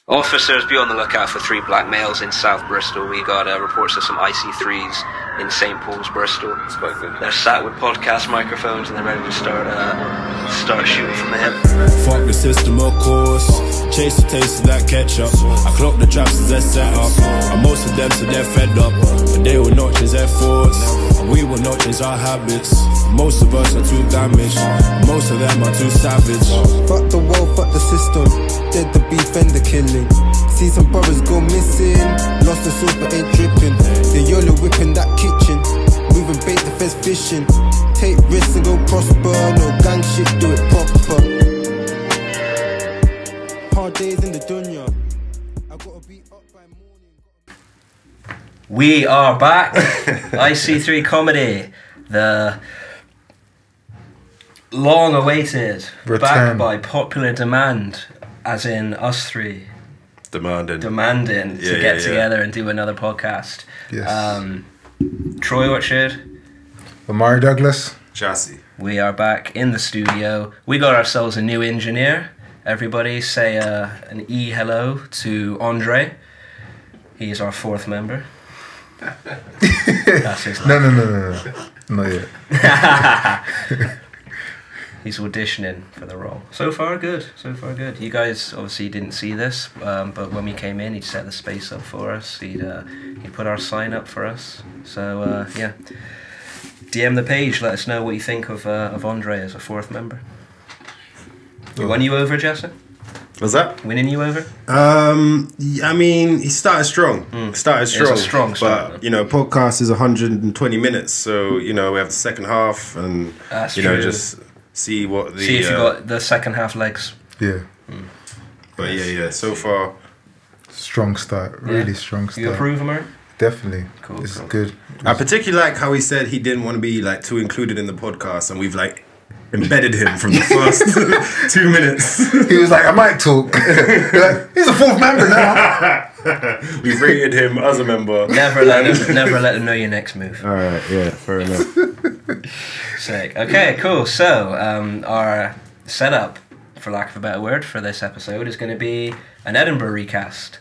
Officers, be on the lookout for 3 black males in South Bristol. We got reports of some IC3s in St Paul's, Bristol. It's quite good. They're sat with podcast microphones and they're ready to start shooting from the hip. Fuck the system, of course. Chase the taste of that ketchup. I clock the traps as they're set up. And most of them, so they're fed up. But they will not change their thoughts. And we will not change our habits. Most of us are too damaged. Most of them are too savage. Fuck the world, fuck the system. Dead the beef and the killing. See some brothers go missing. Lost the sauce but ain't dripping. The YOLO whipping that kitchen. Moving bait the fence fishing. Take risks and go prosper. No gang shit, do it proper. Hard days in the dunya. I gotta be up by morning. We are back. IC3 comedy. The long-awaited, back by popular demand, as in us three. Demanding to get together and do another podcast. Yes. Troy, what should? Amari Douglas. Chassis. We are back in the studio. We got ourselves a new engineer. Everybody say an hello to Andre. He's our 4th member. That's his No. Not yet. He's auditioning for the role. So far, good. You guys obviously didn't see this, but when we came in, he'd set the space up for us. He'd put our sign up for us. So yeah, DM the page. Let us know what you think of Andre as a 4th member. He won you over, Jesse? What's that? Winning you over? I mean, he started strong. It's a strong start. But, podcast is 120 minutes. So, we have the second half and, That's true. just see what the... See if you got the second half legs. Yeah. But yeah, so far... Strong start. Really strong start. You approve, Amar? Definitely. Cool. It's good. I particularly like how he said he didn't want to be, too included in the podcast. And we've, embedded him from the first 2 minutes. He was like, I might talk. He's a 4th member now. We've rated him as a member. Never let them know your next move. Alright, yeah, fair enough. Sick. Okay, cool. So, our setup, for lack of a better word, for this episode is going to be an Edinburgh recap.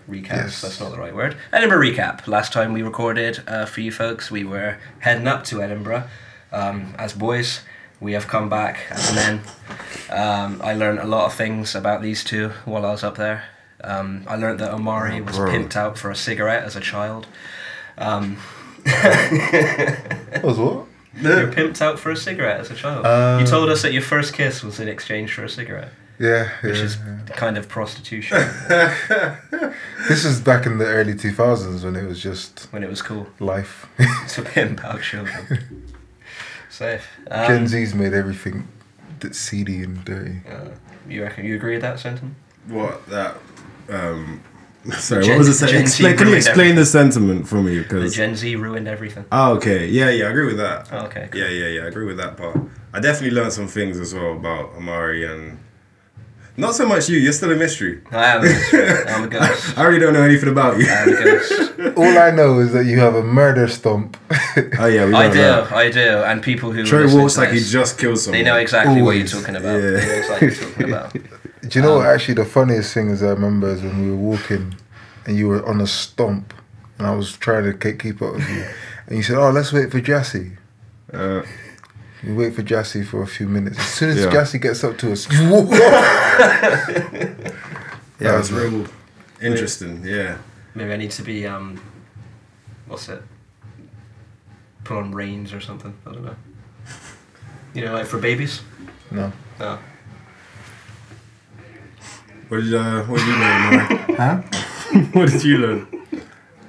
Yes. That's not the right word. Edinburgh recap. Last time we recorded for you folks, we were heading up to Edinburgh. As boys, we have come back as men. I learned a lot of things about these two while I was up there. I learned that Omari was pimped out for a cigarette as a child. Was what? You were pimped out for a cigarette as a child. You told us that your first kiss was in exchange for a cigarette. Yeah. Which is kind of prostitution. This was back in the early 2000s when it was just... When it was cool. Life. To pimp out children. Safe. Gen Z's made everything that's seedy and dirty. You reckon you agree with that sentiment? What that? Sorry, what was the sentiment? Can you explain the sentiment for me? The Gen Z ruined everything. Oh, okay. Yeah, I agree with that. Oh, okay. Cool. Yeah, I agree with that part. I definitely learned some things as well about Amari and. Not so much you. You're still a mystery. I am a mystery. I'm a ghost. I already don't know anything about you. I'm a ghost. All I know is that you have a murder stomp. Oh yeah, I do, and people who Troy walks like he just killed someone. They know exactly what you're talking about. Yeah. They know exactly what you're talking about. Do you know what? Actually, the funniest thing is I remember is when we were walking, and you were on a stomp, and I was trying to keep up with you, and you said, "Oh, let's wait for Jassy." You wait for Jassy for a few minutes. As soon as Jassy gets up to us, you walk off. Yeah, it was real interesting. Yeah. Maybe I need to be what's it? Put on reins or something. I don't know. Like for babies. No. No. What did you learn, Mark? Huh? What did you learn? Do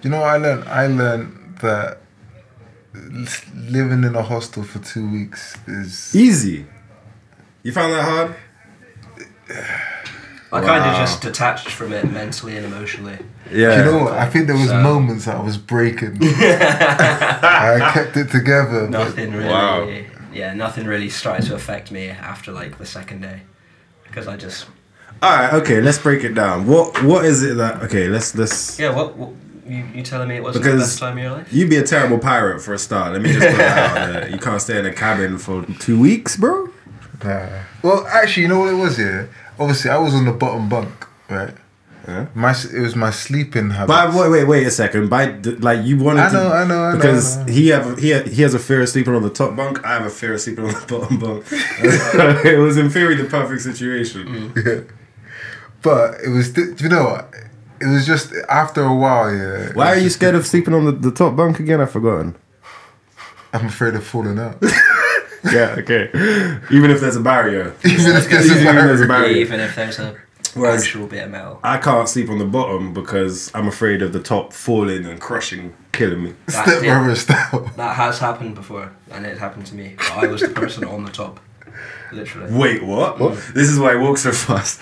you know what I learned? I learned that living in a hostel for 2 weeks is easy. You found that hard? I kind of just detached from it mentally and emotionally. Yeah. Do you know what? I think there was moments that I was breaking. I kept it together. Nothing really. Wow. Yeah, nothing really started to affect me after the second day, because I just. All right. Okay. Let's break it down. What is it that? Okay. Let's. Yeah. What you telling me it wasn't the best time of your life? You'd be a terrible pirate for a start. Let me just put that out there. You can't stay in a cabin for 2 weeks, bro. Nah. Well, actually, you know what it was, yeah? Obviously, I was on the bottom bunk. right? Yeah. It was my sleeping habit. But wait a second. Like you wanted I know. because he has a fear of sleeping on the top bunk. I have a fear of sleeping on the bottom bunk. It was in theory the perfect situation. Yeah. But it was, you know what? It was just after a while, yeah. Why are you scared of sleeping on the top bunk again? I've forgotten. I'm afraid of falling out. Yeah, okay. Even if there's a barrier. Even if there's a barrier. Even if there's a actual bit of metal. I can't sleep on the bottom because I'm afraid of the top falling and crushing, killing me. Stepbrother style. That has happened before, and it happened to me. I was the person on the top. Literally. Wait, what? This is why I walk so fast.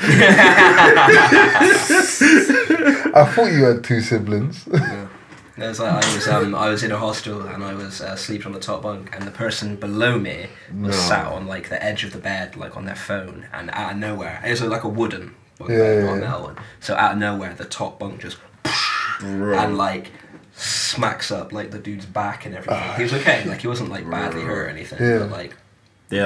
I thought you had 2 siblings. Yeah. It was like I was in a hostel and I was sleeping on the top bunk, and the person below me was sat on like the edge of the bed, like on their phone, and out of nowhere, it was like a wooden bunk, on that one. So out of nowhere, the top bunk just and like smacks up like the dude's back and everything. He was okay, like he wasn't like badly hurt or anything, but like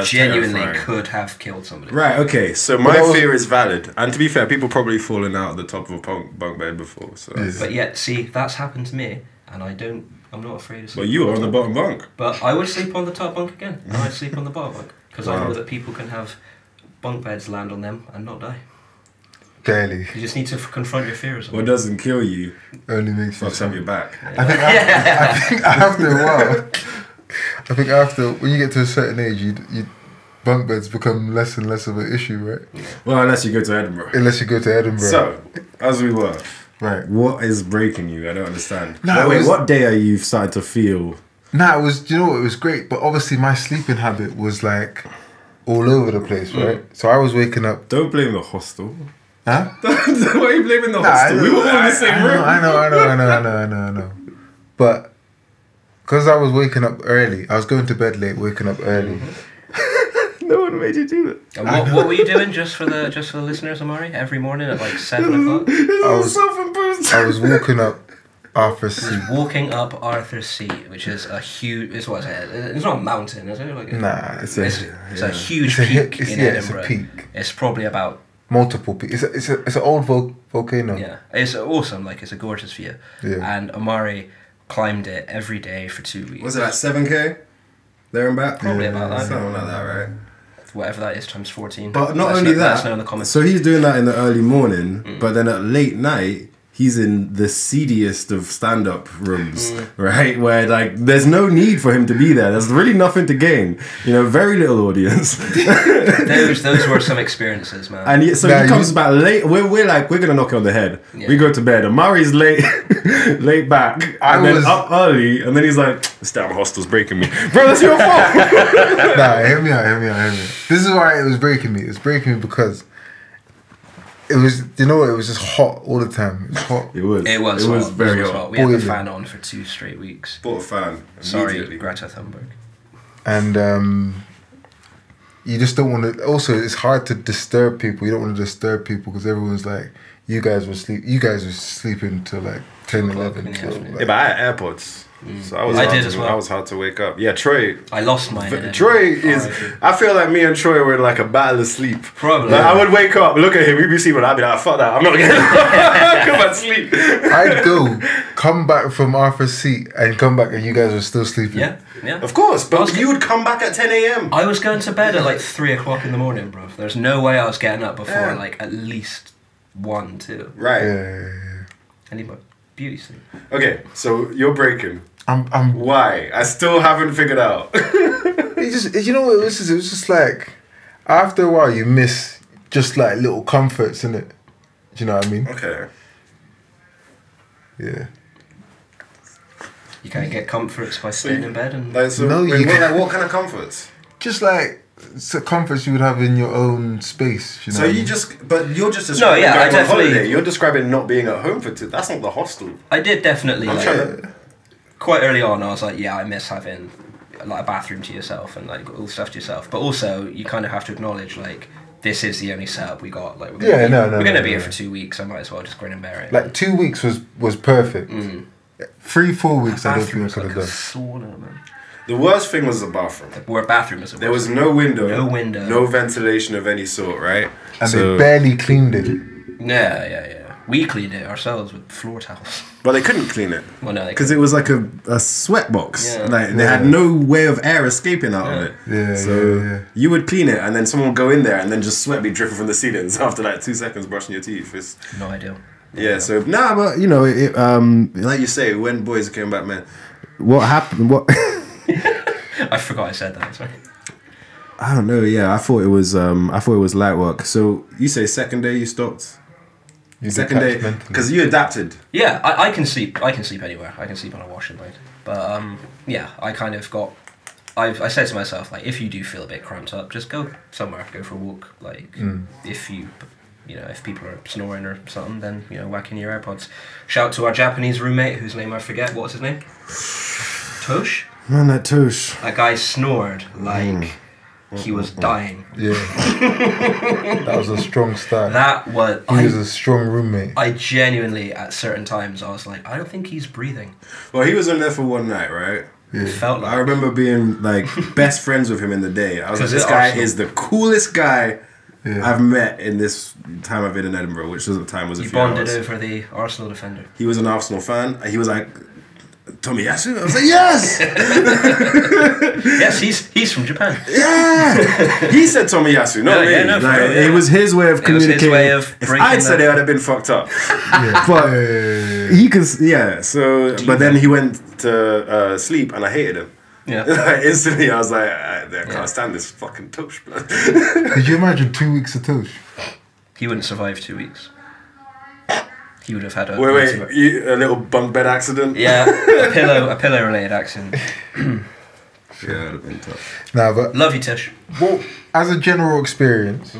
genuinely terrifying. Could have killed somebody. Right, okay, so my fear is valid. And to be fair, people probably fallen out of the top of a bunk bed before. So. But yet, see, that's happened to me, and I'm not afraid of sleeping. Well, you were on the bottom bunk. But I would sleep on the top bunk again, and I'd sleep on the bottom bunk, because I know that people can have bunk beds land on them and not die. Barely. You just need to confront your fears. What doesn't kill you only makes you fucks up your back. I think after a while, I think after when you get to a certain age, you bunk beds become less and less of an issue, right? Well, unless you go to Edinburgh. So, as we were, right. What is breaking you? I don't understand. No, what day are you starting to feel? It was. You know what? It was great, but obviously my sleeping habit was like all over the place, right? So I was waking up. Don't blame the hostel. Huh? Why are you blaming the hostel? We were all in the same room. I know. But because I was waking up early, I was going to bed late, waking up early. No one made you do it. And what were you doing just for the listeners, Amari? Every morning at like 7 o'clock? I was walking up Arthur's Seat. Walking up Arthur's Seat, which is a huge. It's what is it? It's not a mountain, is it? Like it's a huge peak in Edinburgh. It's a peak. It's probably about multiple peaks. It's an old volcano. Yeah, it's awesome. Like it's a gorgeous view. Yeah. And Amari climbed it every day for 2 weeks. Was it like 7K? There and back? Probably about that. Something like that, right? Whatever that is times 14. But not only that, let us know in the comments. so he's doing that in the early morning, but then at late night, he's in the seediest of stand-up rooms, right? Where like there's no need for him to be there. There's really nothing to gain. You know, very little audience. those were some experiences, man. And he comes back late. We're like, we're gonna knock it on the head. Yeah. We go to bed. And Mari's late, late back, and then up early. And then he's like, "This damn hostel's breaking me, bro. That's your fault." Hear me out. This is why it was breaking me. It was breaking me because. It was, you know what? It was just hot all the time. It was hot. It was hot. very hot. We had the fan on for 2 straight weeks. Bought a fan. Sorry, Greta Thunberg. And you just don't want to. Also, it's hard to disturb people. You don't want to disturb people because everyone's like, you guys were sleeping till like 10, 11. Yeah, but I had AirPods. So I was hard to wake up. Yeah, Troy. I lost mine. Troy is. I feel like me and Troy were in like a battle of sleep. Probably. Like, I would wake up, look at him, we'd be sleeping. I'd be like, fuck that, I'm not getting come and sleep. I'd come back from Arthur's Seat and come back and you guys were still sleeping. Yeah. Of course, but you would come back at 10 a.m. I was going to bed at like 3 o'clock in the morning, bro. There's no way I was getting up before like at least 1, 2. Right. I need my beauty sleep. Okay, so you're breaking. I'm Why? I still haven't figured out. You know what it was? It was just like after a while you miss just like little comforts, innit? Do you know what I mean? Okay. Yeah. You can't get comforts by staying in bed and. Like, so no, what kind of comforts? Just like comforts you would have in your own space. You know. So you're just describing going on holiday. You're describing not being at home for 2. That's not the hostel. I did definitely. Quite early on, I was like, yeah, I miss having like a bathroom to yourself and like all the stuff to yourself. But also, you kind of have to acknowledge like this is the only setup we got. Like we're gonna be here for 2 weeks. I might as well just grin and bear it. Like 2 weeks was perfect. 3-4 weeks, I don't think I could have done. Sauna, man. The worst thing was the bathroom. There was no window. No window. No ventilation of any sort, right? And they barely cleaned it. Yeah. We cleaned it ourselves with floor towels. But they couldn't clean it. Well, no, because it was like a sweat box. Yeah. Like they had no way of air escaping out of it. Yeah, so you would clean it, and then someone would go in there, and then just sweat be dripping from the ceilings after like 2 seconds brushing your teeth. It's, no idea. Yeah. So but you know, like you say, when boys came back, man, what happened? What? I forgot I said that. Sorry. I don't know. Yeah, I thought it was light work. So you say second day you stopped. Second day, because you adapted. Yeah, I can sleep. I can sleep anywhere. I can sleep on a washing line. But yeah, I kind of got. I said to myself, like, if you do feel a bit cramped up, just go somewhere, go for a walk. Like, if if people are snoring or something, then whack in your AirPods. Shout out to our Japanese roommate, whose name I forget. What's his name? Tosh. Man, that Tosh. That guy snored like. He was dying. Yeah. That was a strong start. He was a strong roommate. I genuinely, at certain times, I was like, I don't think he's breathing. Well, he was in there for one night, right? Yeah. It felt like. I remember being like best friends with him in the day. I was like, this guy is the coolest guy I've met in this time I've been in Edinburgh, which was the time was a few hours. You bonded over the Arsenal defender. He was an Arsenal fan. He was like, Tomiyasu? I was like, yes! Yes, he's from Japan. Yeah! He said Tomiyasu, not me. Yeah, it was his way of communicating. If I'd said it, I'd have been fucked up. But he could, so, but then he went to sleep and I hated him. Yeah. Instantly, I was like, I can't stand this fucking Tosh, blood. Could you imagine 2 weeks of Tosh? He wouldn't survive 2 weeks. He would have had a a little bunk bed accident. Yeah, a pillow related accident. Yeah, it'd have been tough. Nah, but love you, Tish. Well, as a general experience,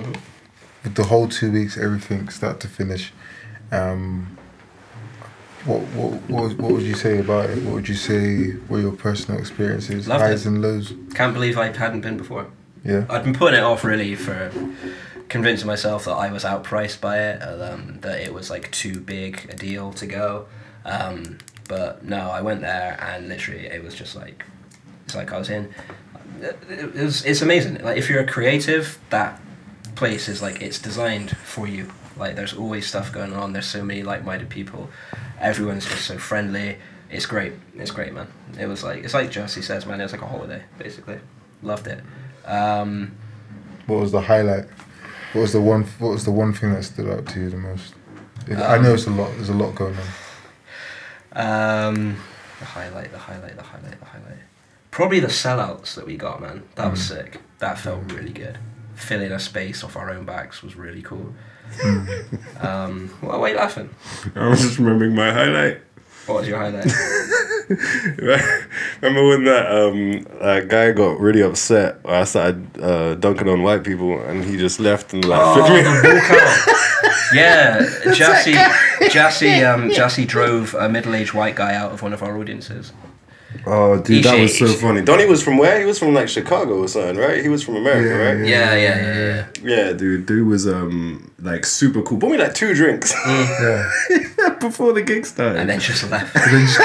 with the whole 2 weeks, everything start to finish, what would you say about it? What would you say were your personal experiences, highs and lows? Can't believe I hadn't been before. Yeah, I'd been putting it off really for. Convincing myself that I was outpriced by it, that it was like too big a deal to go, but no, I went there and literally it was just like, it's like I was in. It's amazing. Like if you're a creative, that place is like it's designed for you. Like there's always stuff going on. There's so many like-minded people. Everyone's just so friendly. It's great. It's great, man. It was like it's like Jesse says, man. It was like a holiday, basically. Loved it. What was the highlight? What was the one thing that stood out to you the most? I know it's a lot. There's a lot going on. The highlight. Probably the sellouts that we got, man. That was sick. That felt really good. Filling a space off our own backs was really cool. Why are you laughing? I was just remembering my highlight. What was your highlight? Remember when that guy got really upset when I started dunking on white people and he just left and like flipped me? The walkout. Yeah, Jassy drove a middle-aged white guy out of one of our audiences. Oh, dude, that was so funny. Donnie was from where? He was from like Chicago or something, right? He was from America, right? Yeah. Yeah, dude was like super cool. Bought me like 2 drinks. Before the gig started. And then just left. He just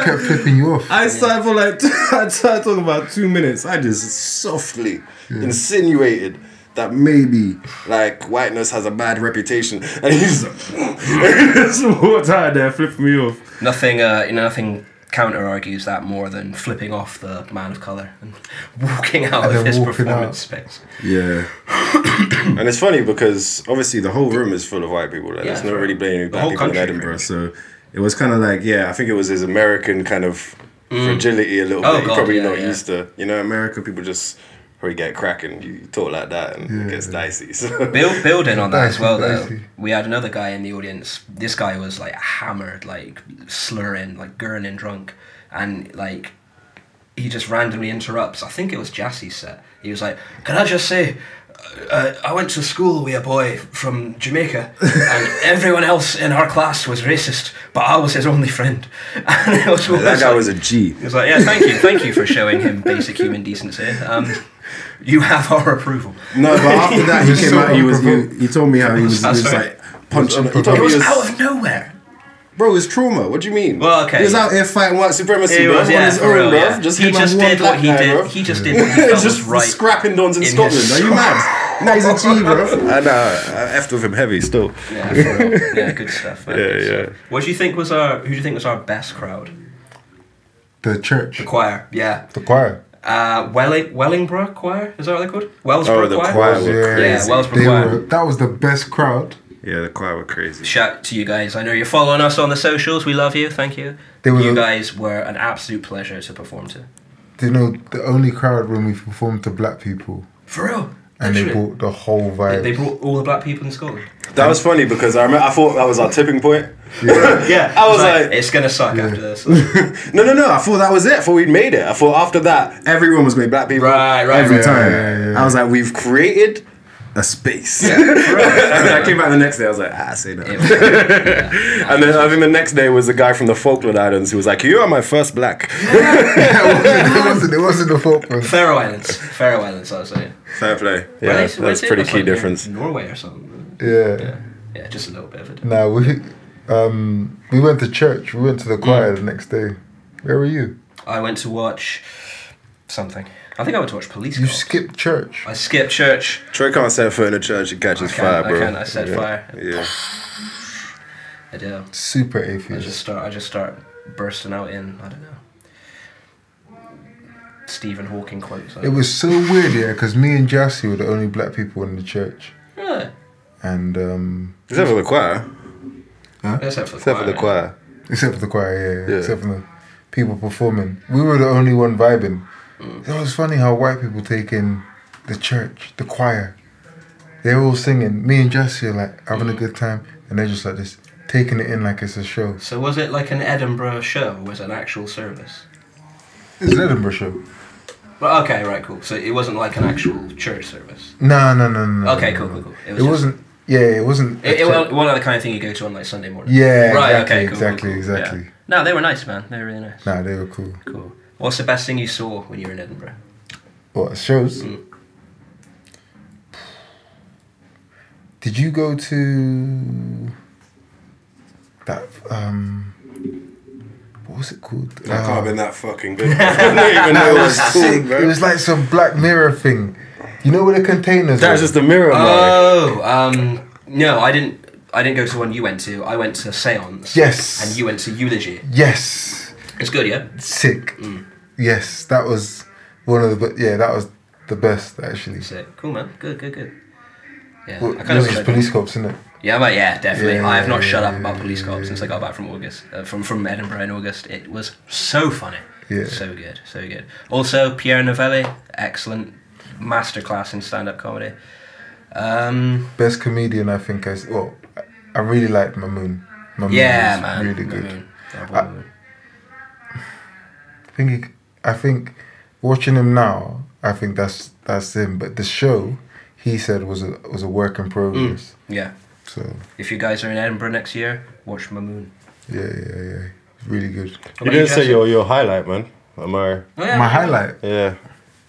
kept flipping you off. I started for like, I started talking about 2 minutes. I just softly insinuated that maybe like whiteness has a bad reputation. And he just walked out there flipping me off. Nothing counter argues that more than flipping off the man of colour and walking out of his performance space. Yeah. And it's funny because obviously the whole room is full of white people. Like, there's not really any black people in Edinburgh. So it was kind of like, I think it was his American kind of fragility a little bit. You're probably not used to, American people just probably get cracking. You talk like that and it gets dicey. So. Building on that as well, though, we had another guy in the audience. This guy was like hammered, like slurring, like gurning drunk, and like he just randomly interrupts. I think it was Jassy's set. He was like, "Can I just say, I went to school with a boy from Jamaica, and everyone else in our class was racist, but I was his only friend." And it was that guy was a G. He was like, "Yeah, thank you for showing him basic human decency. You have our approval." No, but after that he came out. He told me how he was like punching. He told me it was out of nowhere. Bro, it's trauma. What do you mean? Well, okay. He was out here fighting white supremacy, bro. On his own, bro. He just did what he did. He just did what he felt was right. Scrapping dons in Scotland. Are you mad? Nah, he's a G, bro. I effed with him heavy still. Yeah, for real. Yeah, good stuff, man. Yeah, Good yeah. stuff. What do you think was our? Who do you think was our best crowd? The church. The choir. Yeah. The choir. Wellingborough Choir. Is that what they're called? Wellsborough Oh, the Choir. choir were crazy. Yeah, Wellsborough Choir. That was the best crowd. Yeah, the choir were crazy. Shout out to you guys. I know you're following us on the socials. We love you. Thank you. You guys were an absolute pleasure to perform to. Do you know the only crowd when we performed to black people? For real. And Literally. they brought the whole vibe. They brought all the black people in Scotland. That was funny because I thought that was our tipping point. Yeah. I was like, it's gonna suck after this. No. I thought that was it. I thought we'd made it. I thought after that, everyone was going to be black people. Right, every time. Yeah. I was like, we've created a space. Yeah, And then I came back the next day. I was like, say no. And then I think the next day was the guy from the Falkland Islands who was like, you are my first black. It wasn't the Falklands. Faroe Islands, I was saying. Fair play. Where Yeah, they- that's where pretty they- key like difference. Norway or something. Yeah. Just a little bit of it. Nah, we went to church. We went to the choir the next day. Where were you? I went to watch something. I think I went to watch Police You Cops. skipped church. I skipped church. Troy can't set foot in a church and catches fire, bro. I set fire. Yeah. I do. Super I atheist. just start bursting out in, I don't know, Stephen Hawking quotes. It was so weird, yeah, because me and Jassy were the only black people in the church. Yeah. And Except for the choir. Except for Except for the choir. except for the choir, Yeah. except for the people performing. We were the only one vibing. It was funny how white people take in the church, the choir. They're all singing. Me and Jassy are like having a good time, and they're just like this, taking it in like it's a show. So was it like an Edinburgh show, or was it an actual service? It's an Edinburgh show. Well, okay, right, cool. So it wasn't like an actual church service. No. Okay, cool. It wasn't. Yeah, it wasn't. It wasn't the kind of thing you go to on like Sunday morning. Yeah, Right. exactly, Okay. Cool. exactly. Yeah. No, they were nice, man. They were really nice. Nah, they were cool. Cool. What's the best thing you saw when you were in Edinburgh? What shows? Did you go to that? What was it called? That can't have been that fucking good. I don't even know what it's called, bro. It was like some Black Mirror thing. You know where the containers? That was were? just the mirror, man. No, I didn't go to one you went to. I went to Seance. Yes. And you went to Eulogy. Yes. It's good, yeah? Sick. Yes, that was one of the. Yeah, that was the best actually. Sick. Cool, man. Good. Yeah. Well, I kind of this is police cops, isn't it? Yeah, but yeah, definitely. Yeah, I have not shut up yeah, about Police Cops since I got back from August. From Edinburgh in August. It was so funny. Yeah. So good. Also, Pierre Novelli, excellent masterclass in stand-up comedy. Best comedian, I think. I really liked Mamoon. Mamoon was Man. really good. Mamoon. Yeah, Mamoon. I think watching him now, I think that's him. But the show, he said, was a work in progress. Yeah. So If you guys are in Edinburgh next year, watch Mamoon. yeah, really good. You didn't say your highlight, man. Am I? Oh, yeah, My highlight, Yeah.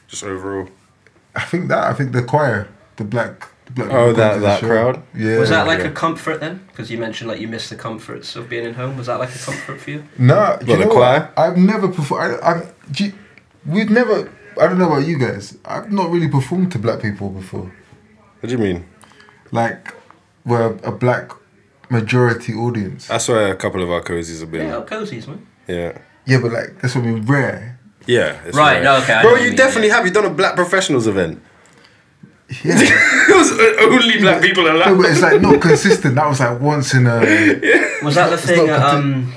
Just overall. I think the choir, the black. Oh, people come to the that show. crowd? Yeah. Was that like Yeah. a comfort then? Because you mentioned like you missed the comforts of being in home. Was that like a comfort for you? No, do you the know choir? what? I've never performed. We've never. I don't know about you guys. I've not really performed to black people before. What do you mean? Like, we're a black majority audience. That's where a couple of our cozies have been. Yeah, cozies, man. Yeah. Yeah, but like that's what I mean. Rare. Yeah. it's Right, rare. no, okay, I know Bro, what you you mean, definitely yeah. have. You've done a black professionals event. Yeah. It was only black people No, allowed. but it's like not consistent. That was like once in a. Was that the thing?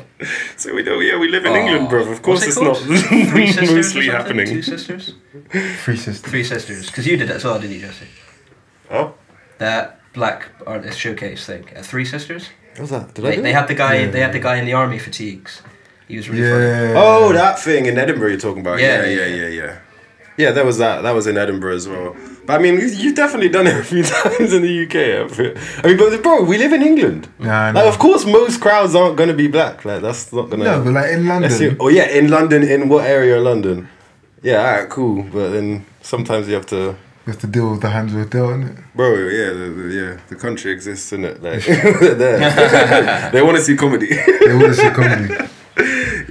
So we know, we live in England, bro. Of course, what's it's it not called? Three sisters or mostly something? happening. 2 sisters? Free system. 3 sisters. Because you did that as well, didn't you, Jesse? Oh, That black artist showcase thing. 3 sisters. what was that? Did They had the guy. They had the guy in the army fatigues. He was really funny. Yeah. Oh, that thing in Edinburgh you're talking about. Yeah, Yeah. Yeah, there was that. That was in Edinburgh as well. But I mean, you've definitely done it a few times in the UK. I mean, but bro, we live in England. Nah, Like, of course, most crowds aren't going to be black. Like, that's not going to. No, but like in London. Oh yeah, in London. In what area of London? Yeah, alright, cool. But then sometimes you have to. You have to deal with the hands we're dealt, innit? Bro, the country exists, innit? Like, they're there. They want to see comedy. They want to see comedy.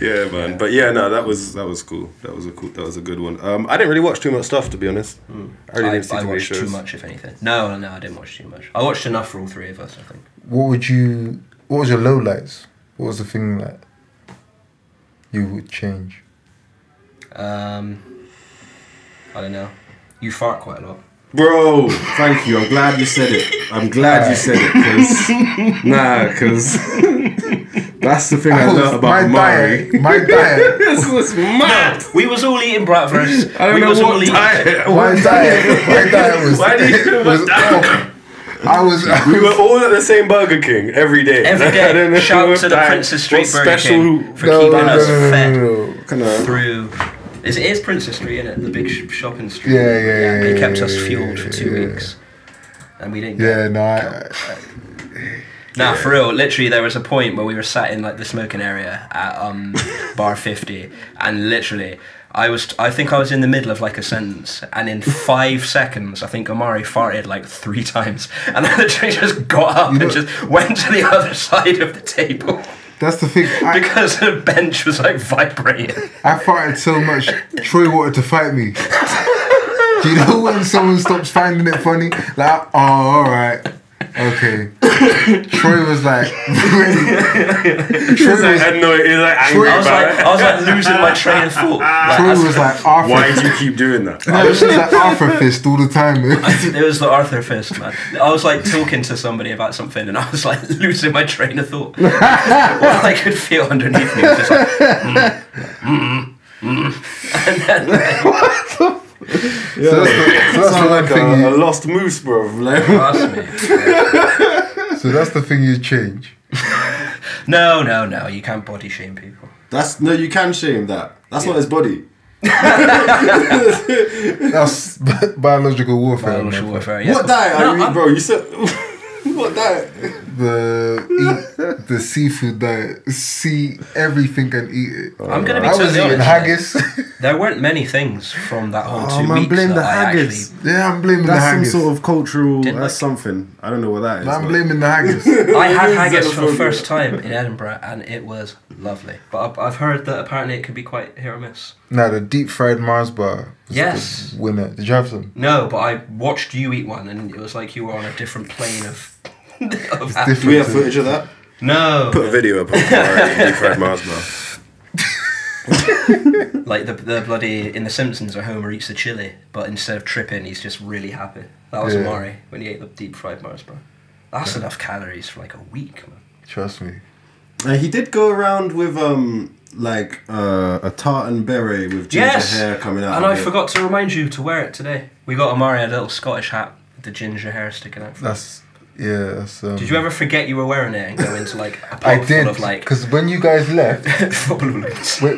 Yeah, man. But yeah, no, that was cool. That was a good one. I didn't really watch too much stuff, to be honest. I really didn't see too many watched shows. too much, if anything. No, I didn't watch too much. I watched enough for all three of us, I think. What was your lowlights? What was the thing that you would change? Uh, I don't know. You fart quite a lot. Bro, thank you. I'm glad you said it. I'm glad you said it, because that's the thing I learned about Mari. My diet. This was mad. We was all eating bratwurst. I don't know what diet. My diet was. Why do you do was that? we We were all at the same Burger King every day. Every I don't know day. Shout what to the diet- Princess Street what Burger King for keeping us fed through. It is Princess Street, isn't it? The big shopping street. Yeah. They kept us fueled for 2 weeks, and we didn't. Yeah, Nah, for real. Literally, there was a point where we were sat in like the smoking area at bar 50, and literally, I think I was in the middle of like a sentence, and in 5 seconds, I think Omari farted like 3 times, and I literally just got up and just went to the other side of the table. That's the thing. Because the bench was like vibrating. I farted so much, Troy wanted to fight me. Do you know when someone stops finding it funny? Like, oh, alright. Okay. Troy was like, really? I was like losing my train of thought. Troy was like, Arthur. Why do you keep doing that? No, it was like Arthur fist all the time. It was the Arthur fist, man. I was like talking to somebody about something, and I was like losing my train of thought. All I could feel underneath me was just like, and then So that's like a lost moose, bro. So that's the thing you change. No, you can't body shame people. No, you can shame that. That's not his body. That's biological warfare. Biological warfare, yeah. What diet are you eating, bro? You said what diet? The seafood diet. See everything and eat it. I'm gonna be I was totally eating honest. haggis. There weren't many things from that whole 2 man, weeks blame the that I haggis. Yeah, I'm blaming the That's haggis. some sort of cultural. Didn't That's like- something. I don't know what that is. I'm but- blaming the haggis. I had haggis for the first time in Edinburgh, and it was lovely. But I've heard that apparently it can be quite hit or miss. No, the deep fried Mars bar was Yes. the winner. Did you have some? No, but I watched you eat one, and it was like you were on a different plane of. of different. Do we have footage of that? No. Put a video up on deep fried Mars bar. Like the bloody in The Simpsons where Homer eats the chili, but instead of tripping, he's just really happy. That was Yeah. Amari when he ate the deep fried Mars bar. That's enough calories for like a week, man. Trust me. He did go around with a tartan beret with ginger hair coming out. And of I it. forgot to remind you to wear it today. We got Amari a little Scottish hat with the ginger hair sticking out. That's. Did you ever forget you were wearing it and go into like a pub I did, full of like because when you guys left,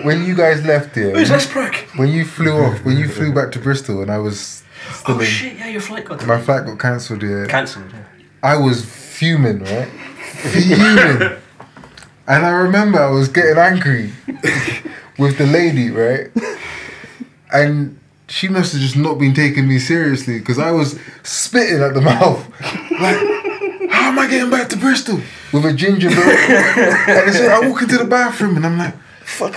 when you guys left here, Who's this prick? when you flew back to Bristol, and I was still Oh in, shit! Yeah, your flight got my flight got cancelled here. cancelled. I was fuming, right? Fuming. And I remember I was getting angry with the lady, right? And she must have just not been taking me seriously, because I was spitting at the mouth. Like, how am I getting back to Bristol with a ginger beer? And so I walk into the bathroom and I'm like, fuck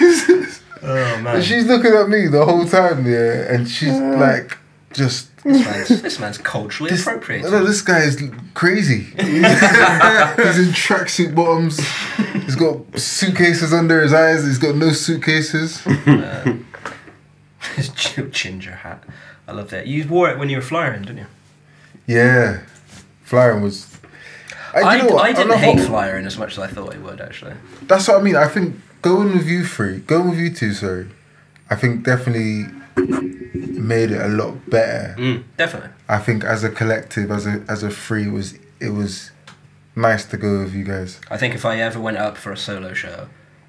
is this? Oh man! And she's looking at me the whole time, yeah, and she's like, just... This man's culturally appropriate. No, this guy is crazy. He's in tracksuit bottoms. He's got suitcases under his eyes. He's got no suitcases. His ginger hat. I love that. You wore it when you were flying, didn't you? Yeah, flying was. I didn't hate flying. flying as much as I thought I would actually. That's what I mean. I think going with you two, sorry. I think definitely made it a lot better. Definitely. I think as a collective, as a three, it was nice to go with you guys. I think if I ever went up for a solo show,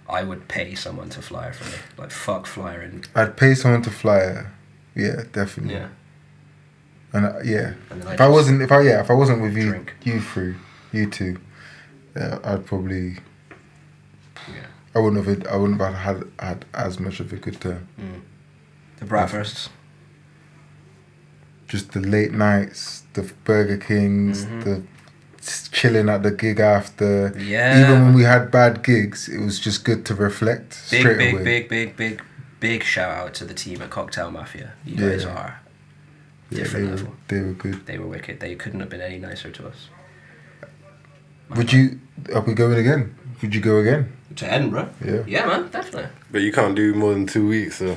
I would pay someone to flyer for me. Like fuck flying. I'd pay someone to fly her. Yeah, definitely. Yeah. And yeah, And then if I wasn't with you, drink. you three, you two, I'd probably. Yeah. I wouldn't have had as much of a good time. The bratwursts. Just the late nights, the Burger Kings, the chilling at the gig after. Yeah. Even when we had bad gigs, it was just good to reflect straight away. Big shout out to the team at Cocktail Mafia. You guys are different level. They were good. They were wicked. They couldn't have been any nicer to us. Are we going again? Would you go again? To Edinburgh? Yeah. Yeah, man, definitely. But you can't do more than 2 weeks, so.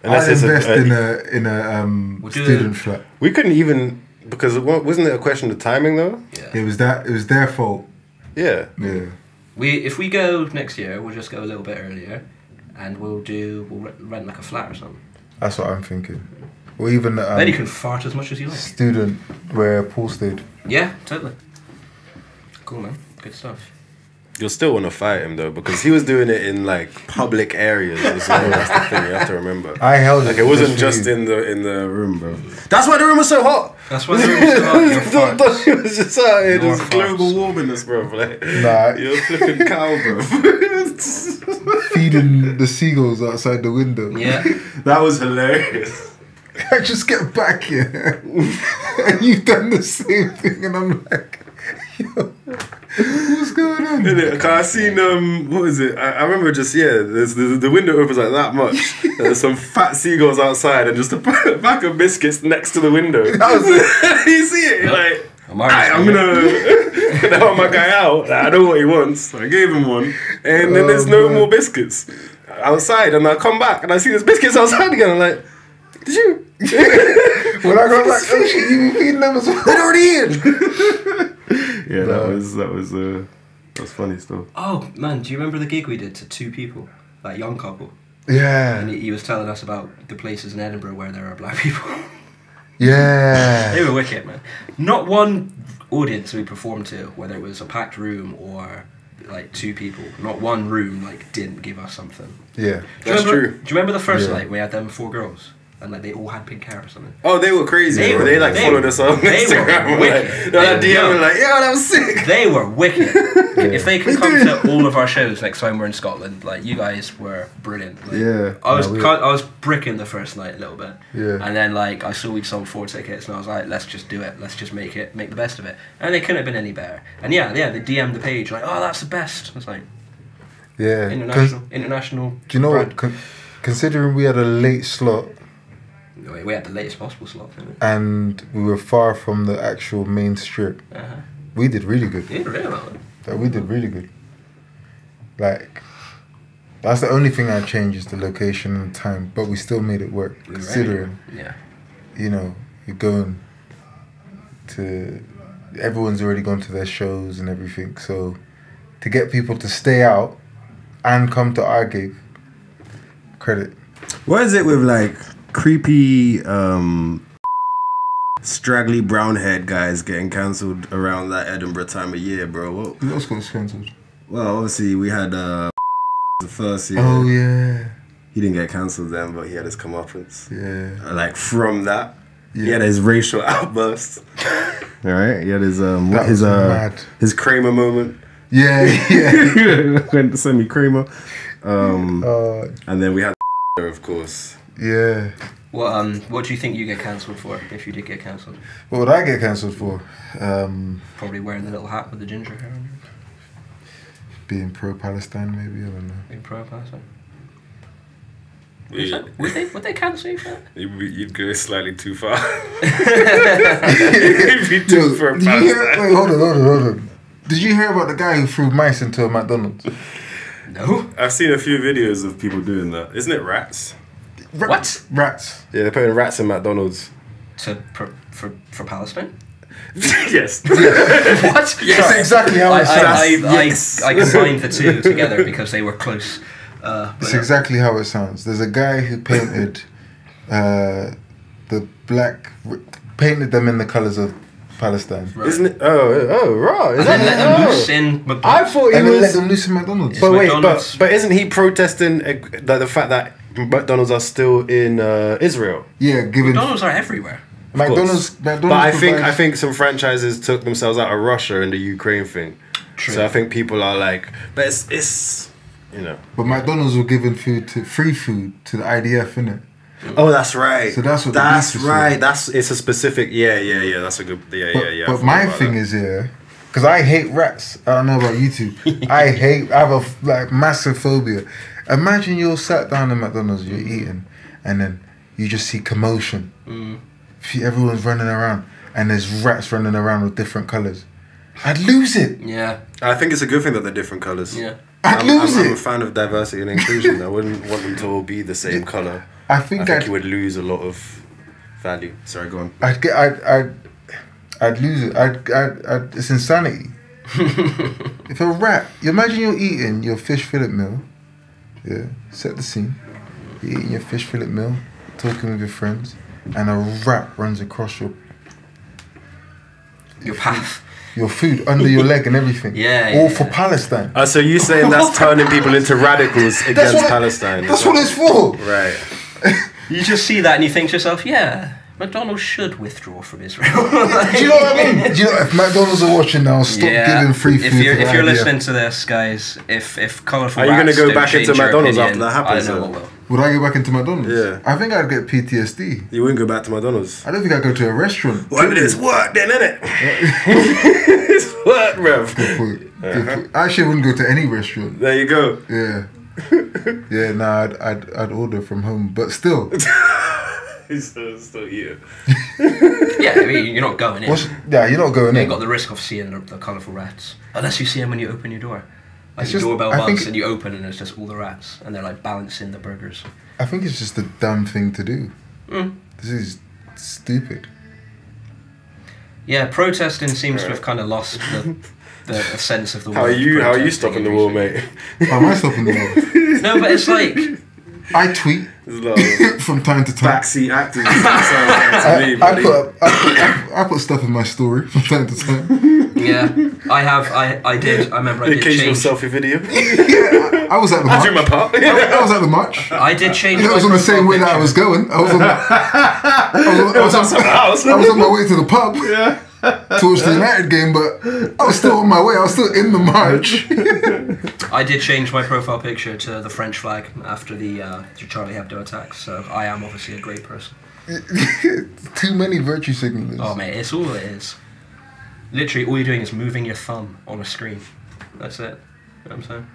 I'd invest in a student flat. We couldn't even, because wasn't it a question of timing though? Yeah. It was their fault. Yeah. Yeah. If we go next year, we'll just go a little bit earlier, and we'll rent like a flat or something. That's what I'm thinking. Or even then you can fart as much as you like. Student where Paul stayed. Yeah, totally. Cool, man. Good stuff. You'll still want to fight him though, because he was doing it in like public areas as well. That's the thing you have to remember. I held like it. It wasn't just in the room, bro. That's why the room was so hot. That's why the room was so hot. It was just out here. Your There's global warmingness, bro. Like, Nah. you're flipping cow, bro. Feeding the seagulls outside the window. Yeah. That was hilarious. I just get back here, and you've done the same thing, and I'm like, yo, what's going on? Cause I seen what is it? I remember just there's the window opens like that much. And there's some fat seagulls outside, and just a pack of biscuits next to the window. You see it? You're like, I'm gonna help my guy out. I know what he wants. I gave him one, and then there's no more biscuits outside. And I come back and I see there's biscuits outside again. I'm like, did you? When I got like, oh shit, you been feeding them as well? They're already in. Yeah, that was funny stuff. Oh man, do you remember the gig we did to 2 people, that young couple? Yeah. And he was telling us about the places in Edinburgh where there are black people. Yeah. They were wicked, man. Not one audience we performed to, whether it was a packed room or like 2 people, not one room like didn't give us something. Yeah. That's true. Do you remember the first night we had them 4 girls? And like they all had pink hair or something. Oh, they were crazy. They followed us on they Instagram. Were wicked. Like, DM were like, yo, that was sick. They were wicked. If they can come to all of our shows next time we're in Scotland, like you guys were brilliant. Like, Yeah. I was bricking the first night a little bit. Yeah. And then like I saw we'd sold 4 tickets and I was like, let's just do it. Let's just make the best of it. And they couldn't have been any better. And yeah, they DM'd the page like, oh, that's the best. It's like, Yeah. international. Do you know brand. what? Considering we had a late slot We had the latest possible slot, didn't we? and we were far from the actual main strip, we did really good. You did really well. We did really good. Like, that's the only thing I'd change is the location and time, but we still made it work. Considering, you know, you're going to, everyone's already gone to their shows and everything, so to get people to stay out and come to our gig, credit. What is it with like creepy, straggly brown haired guys getting cancelled around that Edinburgh time of year, bro? What Who else got cancelled? Well, obviously we had the first year. Oh yeah. He didn't get cancelled then, but he had his comeuppance. Yeah. Like from that, he had his racial outburst. All right, he had his his Kramer moment. Yeah, yeah. Went to semi Kramer. And then we had of course. Yeah. What do you think you get cancelled for if you did get cancelled? What would I get cancelled for? Probably wearing the little hat with the ginger hair on it. Being pro-Palestine, maybe, I don't know. Being pro-Palestine. Yeah. Would they cancel you for that? You'd go slightly too far. You'd be too for Did you hear? Wait, hold on. Did you hear about the guy who threw mice into a McDonald's? No. I've seen a few videos of people doing that. Isn't it rats? What? Rats. Yeah, they're putting rats in McDonald's. For Palestine? Yes. What? That's exactly how it sounds. I combined the two together because they were close. It's exactly how it sounds. There's a guy who painted painted them in the colours of Palestine. Right. Isn't it? Oh, right. Is And then let them loose in McDonald's. I thought he And then was. let them loose in McDonald's. But wait, McDonald's. but isn't he protesting the fact that McDonald's are still in Israel? Yeah, given McDonald's are everywhere. McDonald's. But I think some franchises took themselves out of Russia in the Ukraine thing. True. So I think people are like, but it's you know. But McDonald's were giving free food to the IDF, innit? Oh, that's right. So that's what. That's the beef is right. for. It's a specific. Yeah. That's a good. Yeah. But my thing is, because I hate rats. I don't know about you two. I have a like massive phobia. Imagine you're sat down in McDonald's, you're eating, and then you just see commotion. Everyone's running around, and there's rats running around with different colours. I'd lose it. Yeah. I think it's a good thing that they're different colours. Yeah. I'm a fan of diversity and inclusion. I wouldn't want them to all be the same colour. I think you would lose a lot of value. Sorry, go on. I'd lose it. It's insanity. If a rat, you imagine you're eating your fish fillet meal. Yeah, set the scene. You're eating your fish fillet meal, talking with your friends, and a rat runs across your path. Your food under your leg and everything. All for Palestine. So you saying that's turning people into radicals against Palestine? That's what it's for. Right. You just see that and you think to yourself, yeah, McDonald's should withdraw from Israel. Do you know what I mean? Do you know, if McDonald's are watching now, stop giving free food. If you're listening to this, guys, if colourful rats are you going to go back into McDonald's opinion, after that happens? I don't know what will. Would I go back into McDonald's? Yeah. I think I'd get PTSD. You wouldn't go back to McDonald's? I don't think I'd go to a restaurant. Well, it's work then, innit? It's work, bruv. Good point. I actually wouldn't go to any restaurant. There you go. Yeah. Yeah, nah, I'd order from home, but still. Still here. Yeah, I mean, you're not going in. You're not going in. You've got the risk of seeing the colourful rats. Unless you see them when you open your door. Like It's your just- doorbell I buzz think- and you open and it's just all the rats. And they're like balancing the burgers. I think it's just a dumb thing to do. This is stupid. Yeah, protesting seems to have kind of lost the sense of the How word. are you stopping the war, mate? How am I stopping the war? No, but it's like... I tweet from time to time. Backseat acting. I put stuff in my story from time to time. Yeah, I did. I remember I did Occasional change. selfie video. I was at the march. I do my part. I was at the march. I did change. It was on the same way that I was going. I was on my way to the pub to watch the United game, but I was still on my way. I was still in the march. I did change my profile picture to the French flag after the Charlie Hebdo attacks, so I am obviously a great person. Too many virtue signalers. Oh mate, it's all it is. Literally, all you're doing is moving your thumb on a screen. That's it. You know what I'm saying?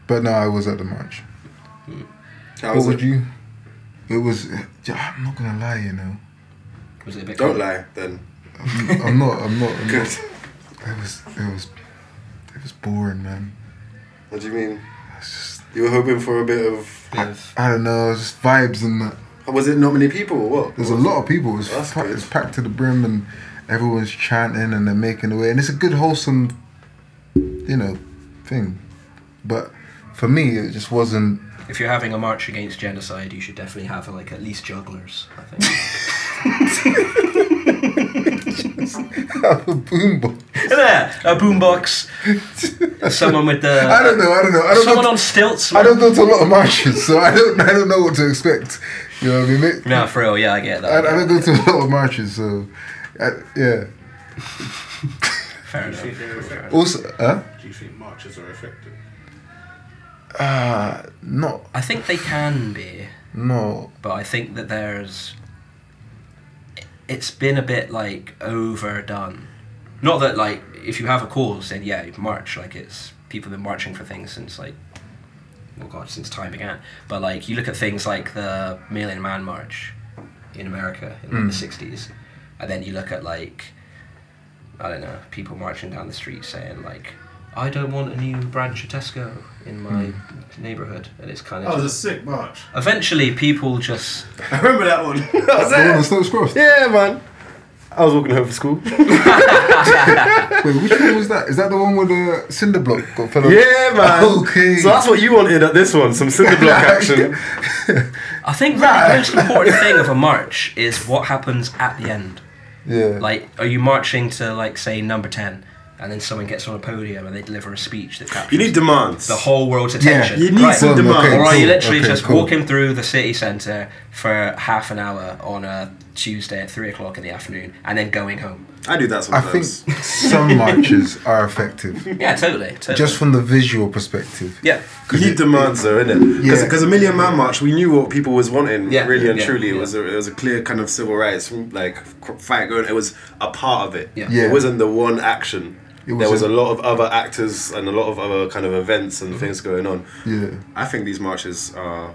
But no, I was at the march. How was What it? would you? It was. I'm not gonna lie, you know. Was it a bit? Don't cold? lie, then. I'm not. Good. It was boring, man. What do you mean? It's just, You were hoping for a bit of... I don't know, just vibes and that. Was it not many people or what? There's a lot of people. It's That's good. it's packed to the brim, and everyone's chanting and they're making the way, and it's a good wholesome, thing. But for me, it just wasn't. If you're having a march against genocide, you should definitely have like at least jugglers, I think. A boombox. A boombox. Someone with the. I don't know. Someone on stilts. I don't go to a lot of marches, so I don't know what to expect. You know what I mean? No, for real, yeah, I get that. I don't go to a lot of marches, so yeah. Fair enough. Also, Do you think marches are effective? not I think they can be, no. but I think that it's been a bit like overdone. Not that like if you have a cause, then yeah, you march. Like it's people have been marching for things since like, oh god, since time began. But like you look at things like the Million Man March in America in like, the 60s, and then you look at like, I don't know, people marching down the street saying like, I don't want a new branch of Tesco in my neighbourhood, and it's kind of. Oh, it was a sick march. Eventually, people just. I remember that one. The one on Stokes Cross. Yeah, man. I was walking home from school. Wait, which one was that? Is that the one where the cinder block got fell over? Yeah, man. Okay. So that's what you wanted at this one, some cinder block action. I think the most important thing of a march is what happens at the end. Yeah. Like, are you marching to, like, say, number 10, and then someone gets on a podium and they deliver a speech that captures You need demands. the whole world's attention? you need Right. some Well, demands. okay. Or are you Cool. literally Okay, just cool. walking through the city centre for half an hour on a Tuesday at 3 o'clock in the afternoon and then going home. I do that I sometimes. think some marches are effective, Yeah, totally. just from the visual perspective. Yeah. You need demands though, innit? Yeah. Because a Million Man March, we knew what people was wanting, Yeah, really and yeah, truly. yeah. It was a clear kind of civil rights like fight going. It was a part of it. Yeah. Yeah. It wasn't the one action. It There was was a lot of other actors and a lot of other kind of events and things going on. Yeah. I think these marches are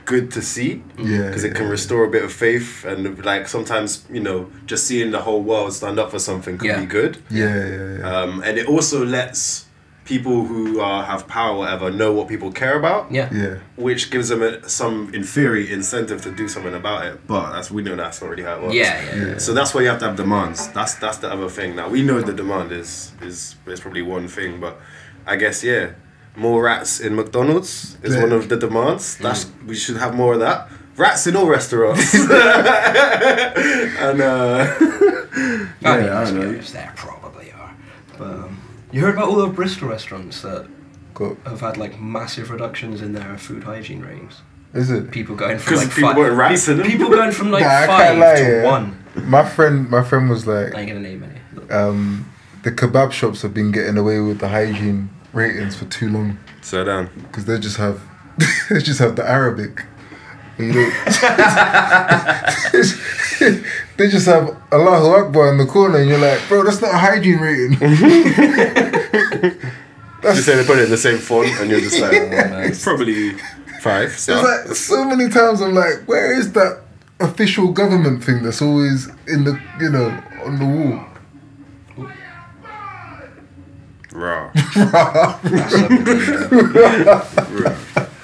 good to see Yeah, because it can restore a bit of faith, and like sometimes, you know, just seeing the whole world stand up for something can Yeah. be good. Yeah. And it also lets people who have power, whatever, know what people care about. Yeah. Yeah. Which gives them some, in theory, incentive to do something about it. But we know that's not really how it works. Yeah. So that's why you have to have demands. That's the other thing. Now we know the demand is probably one thing, but I guess more rats in McDonald's is one of the demands. We should have more of that. Rats in all restaurants. And I mean, I let's don't be know. honest, there probably are. But you heard about all the Bristol restaurants that Got, have had like massive reductions in their food hygiene ratings? is it? People going from 'Cause like people five. weren't rats in them? People going from like Nah, I 5 can't lie, to yeah. 1. My friend was like, I ain't gonna name any. the kebab shops have been getting away with the hygiene ratings for too long so down. because they just have the Arabic. You know, they just have Allahu Akbar in the corner, and you're like, bro, that's not a hygiene rating. You say they put it in the same font, and you're just like, man. it's probably 5. It's So. like so many times I'm like, where is that official government thing that's always in the on the wall? Raw. That's somebody,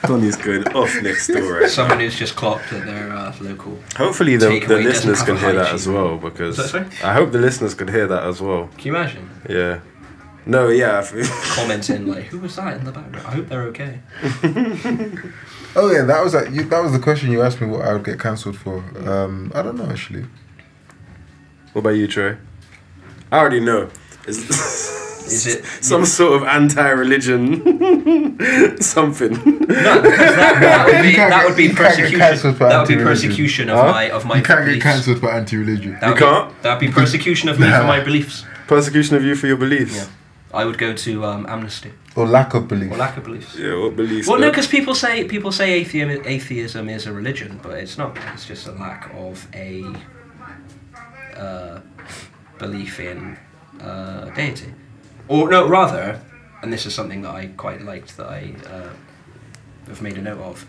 Donnie's going off next door, right? someone who's just clocked at their local. Hopefully the Takeaway listeners doesn't can have hear a that hygiene. as well, because Is that I hope the listeners can hear that as well. Can you imagine? Yeah. No, yeah. Commenting like, who was that in the background? I hope they're okay. Oh yeah, that was the question you asked me what I would get cancelled for. I don't know actually. What about you, Troy? I already know. Is it Some sort of anti-religion something. No, because that would be You can't get persecution. cancelled for That would be anti-religion. persecution Huh? of my You can't get beliefs. cancelled for anti-religion. That would You can't? That would be persecution of me for my beliefs. Persecution of you for your beliefs. Yeah. I would go to amnesty Or lack of belief. or lack of beliefs. Yeah, what beliefs? Well, no, though? because people say atheism is a religion, but it's not. It's just a lack of a belief in deity, or no, rather, and this is something that I quite liked that I have made a note of.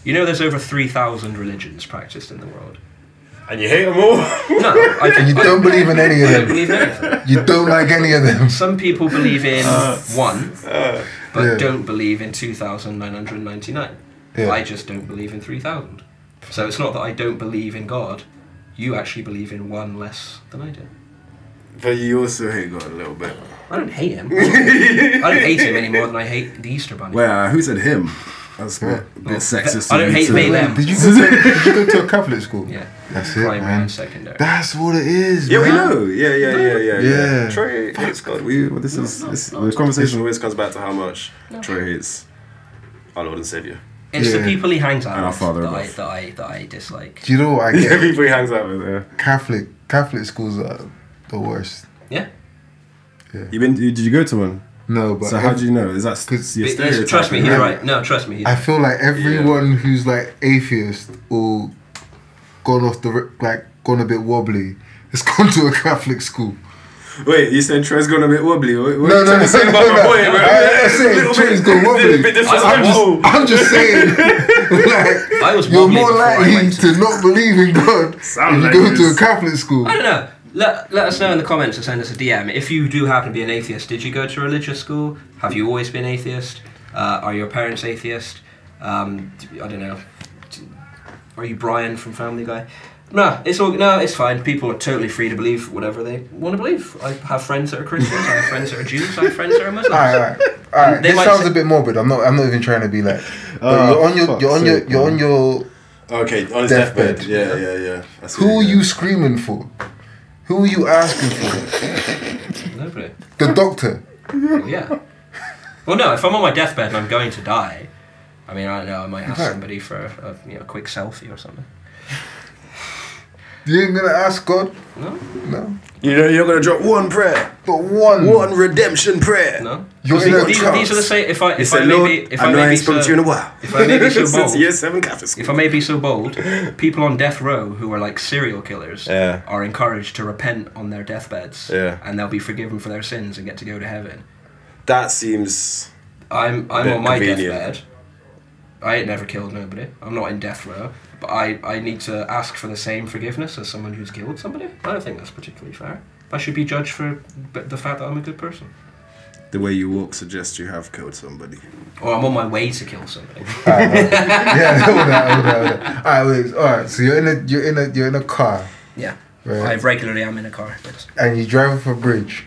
You know, there's over 3,000 religions practiced in the world. And you hate them all? No, And you don't believe in any of I don't them. believe in any of them. You don't like any of them. Some people believe in one, but Yeah. don't believe in 2,999. Yeah. I just don't believe in 3,000. So it's not that I don't believe in God. You actually believe in one less than I do. But you also hate God a little bit. I don't hate him. I don't hate him any more than I hate the Easter Bunny. Well, who said him? That's a bit sexist. I don't hate they, them. Did you go to a Catholic school? Yeah. That's it, Primary man. and secondary. That's what it is, Yeah, we man. know. Yeah. Yeah. Troy hates God. The conversation always comes back to how much Troy hates our Lord and Saviour. It's the Yeah. people he hangs out And our with Father that above. I dislike. Do you know what I The get? people he hangs out with. Yeah. Catholic schools are the worst. Yeah. Did you go to one? No, but So how do you know? Is that your stereotype? Trust me, he's right. No, trust me. I feel like everyone who's like atheist or gone a bit wobbly has gone to a Catholic school. Wait, you said Troy's gone a bit wobbly. What are you No, trying to say about my boy, bro? I'm saying Troy's gone wobbly. Bit disrespectful. I'm just saying, like, I was you're wobbly more before I likely went to not believe in God Sound if you like go to this. a Catholic school. I don't know. Let us know in the comments or send us a DM. If you do happen to be an atheist, did you go to a religious school? Have you always been atheist? Are your parents atheist? I don't know. Are you Brian from Family Guy? No, it's fine. People are totally free to believe whatever they want to believe. I have friends that are Christians. I have friends that are Jews. I have friends that are Muslims. Alright. They This might sounds say- a bit morbid. I'm not even trying to be like. But you're on your. Okay, on his Deathbed. deathbed. Yeah. I see Who what are you you screaming for? Who are you asking for? Nobody. The doctor. Yeah. Well, no. If I'm on my deathbed and I'm going to die, I mean, I don't know. I might ask Okay. somebody for a quick selfie or something. You ain't gonna ask God? No. No. You're not gonna drop one prayer, But one. redemption prayer. No. You're See, in a these trance. are the same. If I Lord, may be, I know I ain't spoken to you in a while. if I may be so Since bold, year 7 Catholic school. if I may be so bold, people on death row who are like serial killers Yeah. are encouraged to repent on their deathbeds, Yeah. and they'll be forgiven for their sins and get to go to heaven. That seems. I'm Bit on my convenient. deathbed. I ain't never killed nobody. I'm not in death row, but I need to ask for the same forgiveness as someone who's killed somebody. I don't think that's particularly fair. I should be judged for the fact that I'm a good person. The way you walk suggests you have killed somebody. Or I'm on my way to kill somebody. Yeah, hold on. Alright, wait. Alright, so you're in a car, Yeah. right? I regularly am in a car. Yes. And you're driving for a bridge.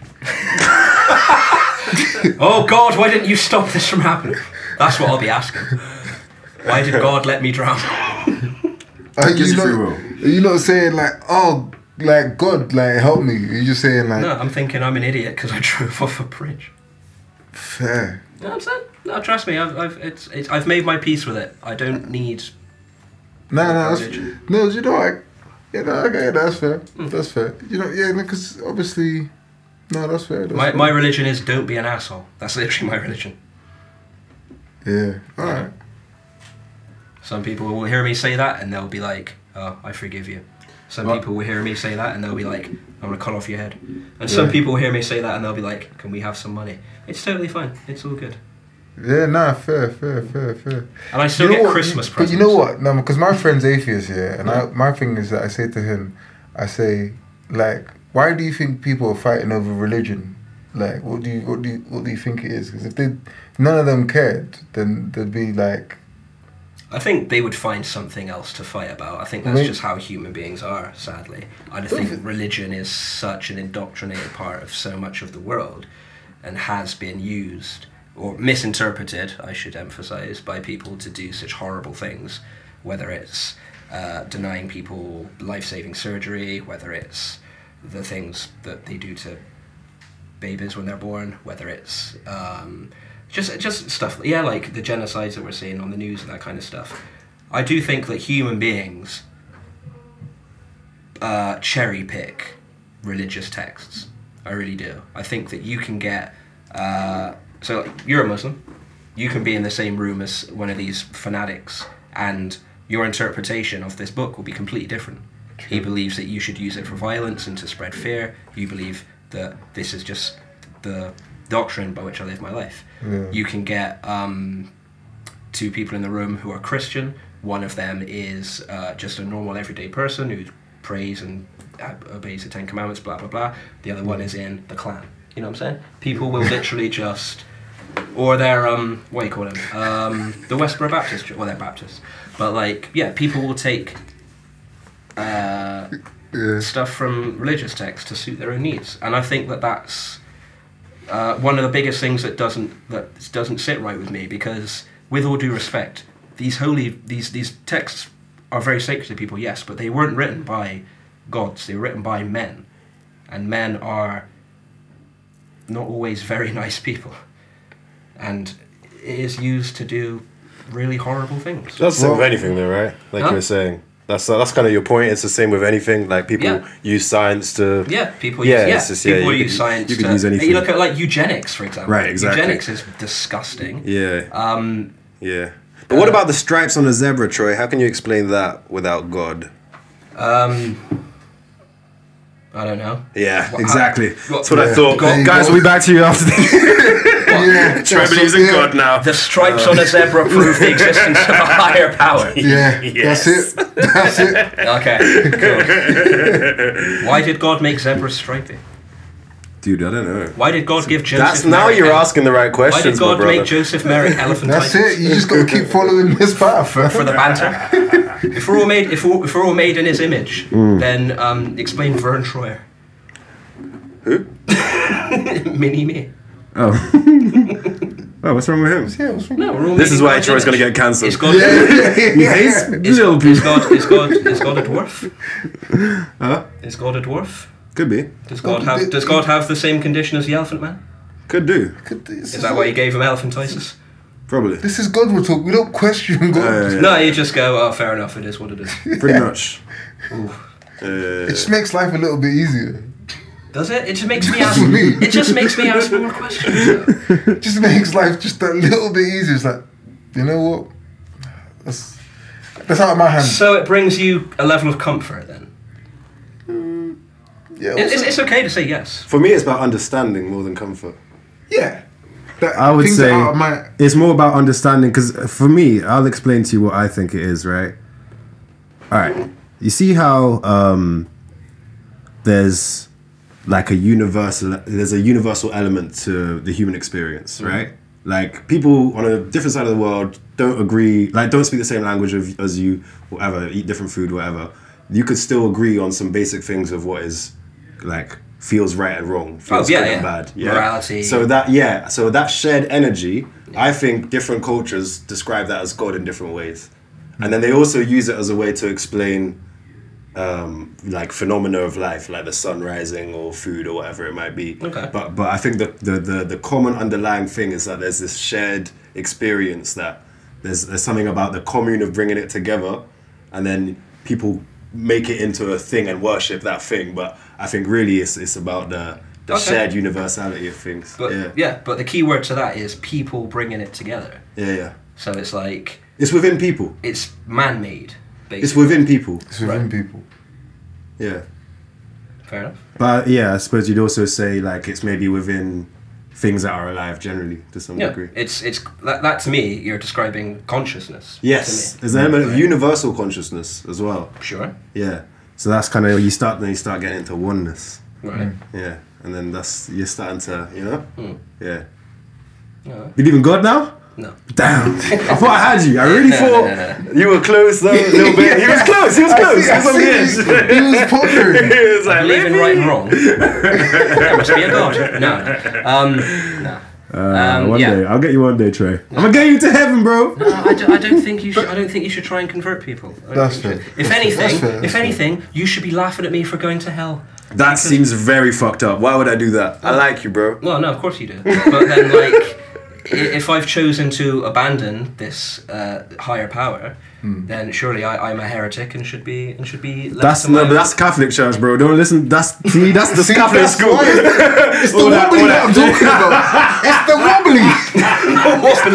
Oh God, why didn't you stop this from happening? That's what I'll be asking. Why did God let me drown? Are Gives you you free not, will. are you not saying like, oh, like God, like help me? You're just saying like, No, I'm thinking I'm an idiot because I drove off a bridge. fair. You know what I'm saying? No, trust me, I've made my peace with it. I don't need. No, that's, Religion. no, you know, okay, that's fair. That's fair. You know, yeah, because obviously, no, that's fair. That's fair. My religion is don't be an asshole. That's literally my religion. Yeah, alright. Some people will hear me say that and they'll be like, "Oh, I forgive you." Some What? people will hear me say that and they'll be like, "I'm gonna cut off your head." And some Yeah. people will hear me say that and they'll be like, "Can we have some money?" It's totally fine. It's all good. Yeah, nah, fair. And I still You know get what? Christmas But presents. you know what? No, because my friend's atheist, yeah, and my thing is that I say to him, I say, like, why do you think people are fighting over religion? Like, what do you think it is? Because if none of them cared, then they'd be like, I think they would find something else to fight about. I think that's Wait. just how human beings are, sadly. I think religion is such an indoctrinated part of so much of the world and has been used, or misinterpreted, I should emphasize, by people to do such horrible things, whether it's denying people life-saving surgery, whether it's the things that they do to babies when they're born, whether it's just stuff, yeah, like the genocides that we're seeing on the news and that kind of stuff. I do think that human beings cherry pick religious texts. I really do. I think that you can get so you're a Muslim, you can be in the same room as one of these fanatics and your interpretation of this book will be completely different. He believes that you should use it for violence and to spread fear. You believe that this is just the doctrine by which I live my life. Yeah. You can get two people in the room who are Christian. One of them is just a normal everyday person who prays and obeys the Ten Commandments, blah blah blah. The other one is in the clan. You know what I'm saying? People will literally just, or they're what do you call them? The Westboro Baptist Church. Well, they're Baptists, but like yeah, people will take stuff from religious texts to suit their own needs, and I think that that's one of the biggest things that doesn't sit right with me, because with all due respect, these texts are very sacred to people, yes, but they weren't written by gods, they were written by men, and men are not always very nice people, and it is used to do really horrible things. That's the same with anything, though, right? Like you were saying. That's kind of your point. It's the same with anything. Like people use science to. Yeah, people use people use science. You could to, use anything. You look at like eugenics, for example. Right, exactly. Eugenics is disgusting. Yeah. Yeah. But what about the stripes on the zebra, Troy? How can you explain that without God? I don't know. Yeah, exactly. That's what I Yeah. thought. God- Guys, we'll be back to you after this. Yeah, Troy believes in God now. The stripes on a zebra prove the existence of a higher power. Yeah, Yes. that's it. That's it. Okay, cool. Why did God make zebras stripy? Dude, I don't know. Why did God give Joseph That's now Merrick you're ele- asking the right Why questions, did God my brother. make Joseph Merrick elephantitis? That's it. You just got to keep following this path. For the banter. If we're all made in His image, then explain Vern Troyer. Who? Mini me. Oh. Oh, what's wrong with him? Yeah, what's wrong? No, we're all This made is in why God's Troy's going to image. get cancelled. Is God, He hates little people. is God a dwarf? Huh? Is God a dwarf? Could be. Does God have the same condition as the Elephant Man? Could do. Is that why you gave him elephantitis? Probably. This is God we're talking. We don't question God. No, you just go, oh, fair enough, it is what it is. Pretty much. Ooh. It just makes life a little bit easier. Does it? It just makes me ask. It just makes me ask more questions. It just makes life just a little bit easier. It's like, you know what? That's out of my hands. So it brings you a level of comfort then. Yeah, It's okay to say yes. For me, it's about understanding more than comfort. yeah. I would Things say are out of my. it's more about understanding, because for me, I'll explain to you what I think it is, right? All right. You see how there's like a universal element to the human experience, right? Like people on a different side of the world don't agree, like don't speak the same language as you, whatever, eat different food, whatever. You could still agree on some basic things of what is like feels right and wrong, feels good and bad. Yeah. Morality. So that shared energy, I think different cultures describe that as God in different ways. And then they also use it as a way to explain like phenomena of life, like the sun rising or food or whatever it might be. Okay. But I think the common underlying thing is that there's this shared experience, that there's something about the commune of bringing it together, and then people make it into a thing and worship that thing. But I think really it's about the shared universality of things. But but the key word to that is people bringing it together. Yeah. So it's like It's within people. it's man-made. Basically. It's within people. It's within people. Yeah. Fair enough. But yeah, I suppose you'd also say like it's maybe within things that are alive generally to some Yeah, degree. it's that to me you're describing consciousness. Yes, to me. there's an element of universal consciousness as well. Sure. Yeah, so that's kind of you start getting into oneness. Right. Yeah, and then you're starting to yeah. No. Believe in God now? No. Damn, I thought I had you. I really thought no. you were close though, a little bit. He was close. He was close. I see, he was pondering. He was I like, believe in maybe. right and wrong. There must be a God. No. One yeah. day, I'll get you one day, Trey. I'm gonna get you to heaven, bro. No, I don't think you should. I don't think you should try and convert people. That's fair. If anything, you should be laughing at me for going to hell. That seems very fucked up. Why would I do that? I like you, bro. Well, no, of course you do. But then, like, if I've chosen to abandon this higher power, then surely I'm a heretic and should be left to my But that's Catholic Church, bro. Don't listen. That's the Catholic That's school. why it's the wobbly that I'm talking about. It's the wobbly.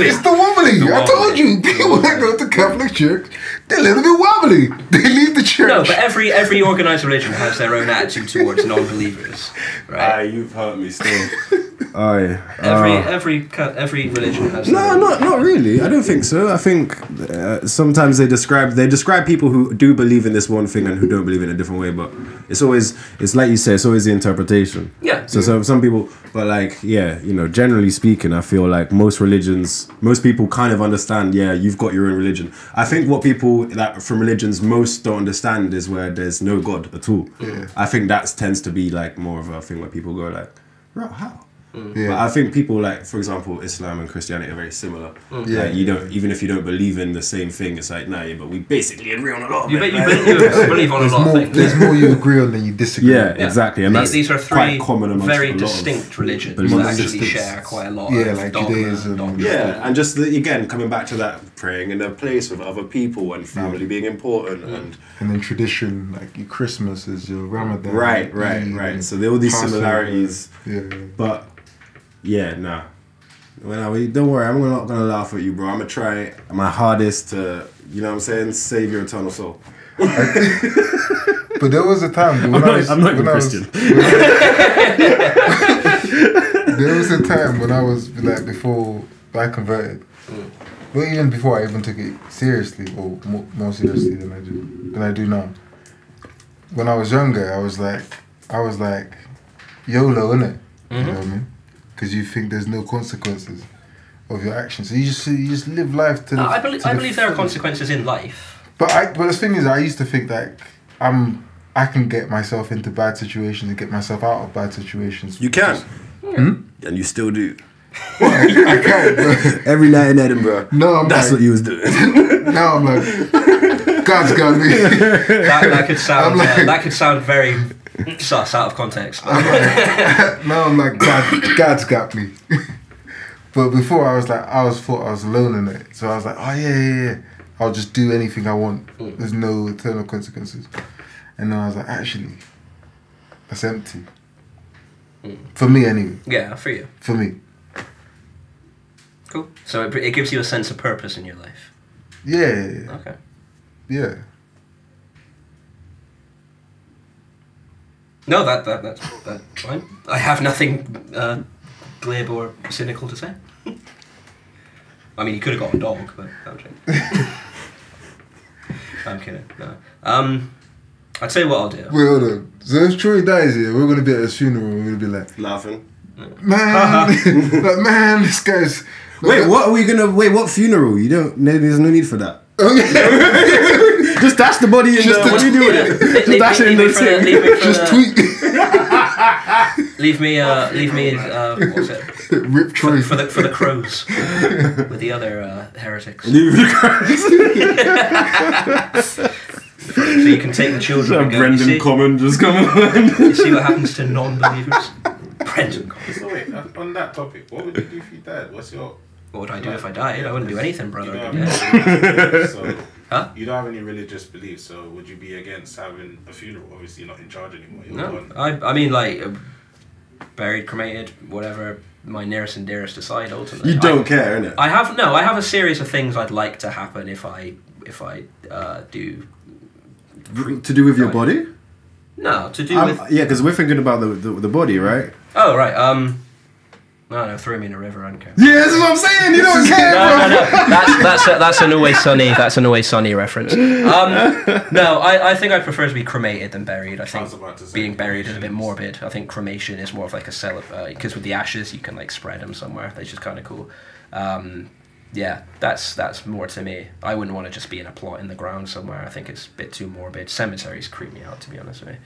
It's the wobbly. I told you, people that go to Catholic Church, they're a little bit wobbly. They leave the church. No, but every organised religion has their own attitude towards non-believers, right? You've hurt me still. Oh yeah. Every religion has. their own- Not really. I don't think so. I think sometimes they describe people who do believe in this one thing and who don't believe in it a different way. But it's like you say, it's always the interpretation. Yeah. So some people, but like generally speaking, I feel like most people kind of understand. Yeah, you've got your own religion. I think what people that from religions most don't understand is where there's no God at all. Yeah. I think that tends to be like more of a thing where people go like, right, how? Yeah. But I think people like, for example, Islam and Christianity are very similar. Yeah. Like, even if you don't believe in the same thing, it's like, but we basically agree on a lot of You it. believe on a lot of things. There's more you agree on than you disagree. Yeah, on. exactly. And These are three quite common amongst very a lot distinct religions beliefs. that actually share quite a lot Yeah, of like dogma, Judaism. dogma. Yeah, and just again coming back to that, praying in a place with other people and family being important and then tradition, like your Christmas is your Ramadan. right. Eid, So there are all these Passover. similarities, Yeah. but don't worry, I'm not gonna laugh at you, bro. I'm gonna try my hardest to, save your eternal soul. But there was a time when I'm not even Christian. There was a time when I was like before I converted. Well, even before I even took it seriously, or more seriously than I do now. When I was younger, I was like YOLO, innit? You know what I mean? Because you think there's no consequences of your actions, so you just live life to. I believe there are consequences in life. But the thing is, I used to think that I can get myself into bad situations and get myself out of bad situations. You can, and you still do. I can't. But Every night in Edinburgh. no, That's what you was doing. now I'm like, God's got me. That could sound very sus out of context. But. Now I'm like, God's got me. But before I thought I was alone in it. So I was like, oh yeah. I'll just do anything I want. There's no eternal consequences. And then I was like, actually, that's empty. For me, anyway. Yeah, for you. For me. Cool. So it gives you a sense of purpose in your life. Yeah. Okay. Yeah. No, that's fine. I have nothing glib or cynical to say. I mean, you could have got a dog, but I'm kidding. I'm kidding. No. I'd say what I'll do. Wait, hold on. So if Troy dies here, we're gonna be at his funeral and we're gonna be like, Laughing. man, like, man, this guy's. Wait, what are we gonna? Wait, what funeral? You don't. There's no need for that. Just dash the body in Just the. What do you do with it? Just dash it in the thing. Just tweet. Leave me. What's it? Rip Troy. For the crows with the other heretics. So you can take the children and go. Brendan Common just coming on. You see what happens to non-believers. Brendan Common. So wait, on that topic, what would you do if you died? What's your... What would I do if I died? I wouldn't do anything, brother. You I'd don't be have dead. any religious beliefs, so Huh? you don't have any religious beliefs, so would you be against having a funeral? Obviously, you're not in charge anymore. You're No, gone. I mean like buried, cremated, whatever my nearest and dearest decide ultimately. You don't care, innit? I have a series of things I'd like to happen if I do. To do with your body? No, to do with. Yeah, because we're thinking about the body, right? Oh right. No, throw me in a river. I don't care. Yeah, that's what I'm saying. You don't care, bro. No. That's an Always Sunny. That's an Always Sunny reference. No, I think I'd prefer to be cremated than buried. I think was about to say being buried is a bit cremations. morbid. I think cremation is more of like a because with the ashes you can like spread them somewhere. That's just kind of cool. Yeah, that's more to me. I wouldn't want to just be in a plot in the ground somewhere. I think it's a bit too morbid. Cemeteries creep me out, to be honest with you.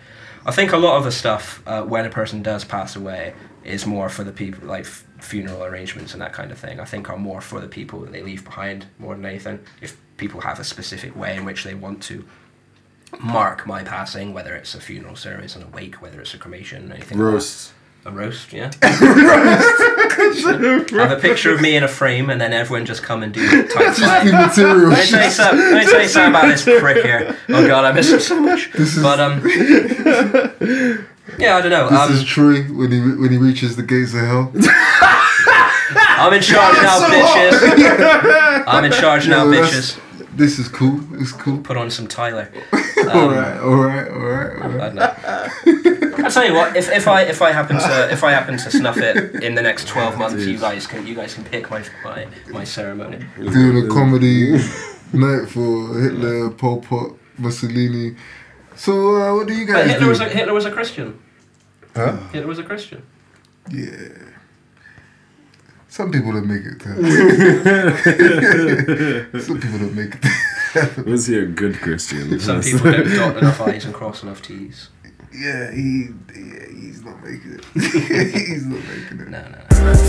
I think a lot of the stuff when a person does pass away is more for the people, like funeral arrangements and that kind of thing. I think are more for the people that they leave behind more than anything. If people have a specific way in which they want to mark my passing, whether it's a funeral service and a wake, whether it's a cremation, anything Roast. like that. A roast, yeah. Have a picture of me in a frame and then everyone just come and do type 5. Material. Let me tell you something about this prick here. Oh god, I miss him so much. Yeah, I don't know. This is Troy when he reaches the gates of hell. I'm in charge now, bitches. I'm in charge now, bitches. This is cool. It's cool. Put on some Tyler. Alright. I don't know. I'll tell you what. If I happen to snuff it in the next 12 months, you guys can pick my ceremony. Doing a comedy night for Hitler, Pol Pot, Mussolini. So what do you guys But do? Hitler was a Christian. Huh? Hitler was a Christian. Yeah. Some people don't make it to Some people don't make it to Was he a good Christian? Some people don't dot enough I's and cross enough T's. Yeah, he's not making it. He's not making it. No.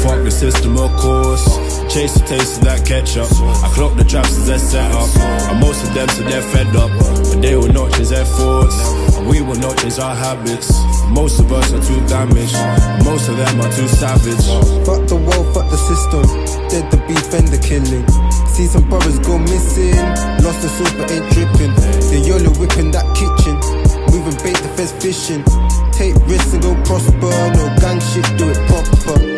Fuck the system, of course. Chase the taste of that ketchup. I clock the traps as they're set up. And most of them so they're fed up. But they will not change their thoughts. And we will not change our habits. Most of us are too damaged. And most of them are too savage. Fuck the world, fuck the system. Dead the beef and the killing. See some brothers go missing. Lost the sauce but ain't dripping. The YOLO whipping that kitchen. Moving bait, the fence fishing. Take risks and go prosper. No gang shit, do it proper.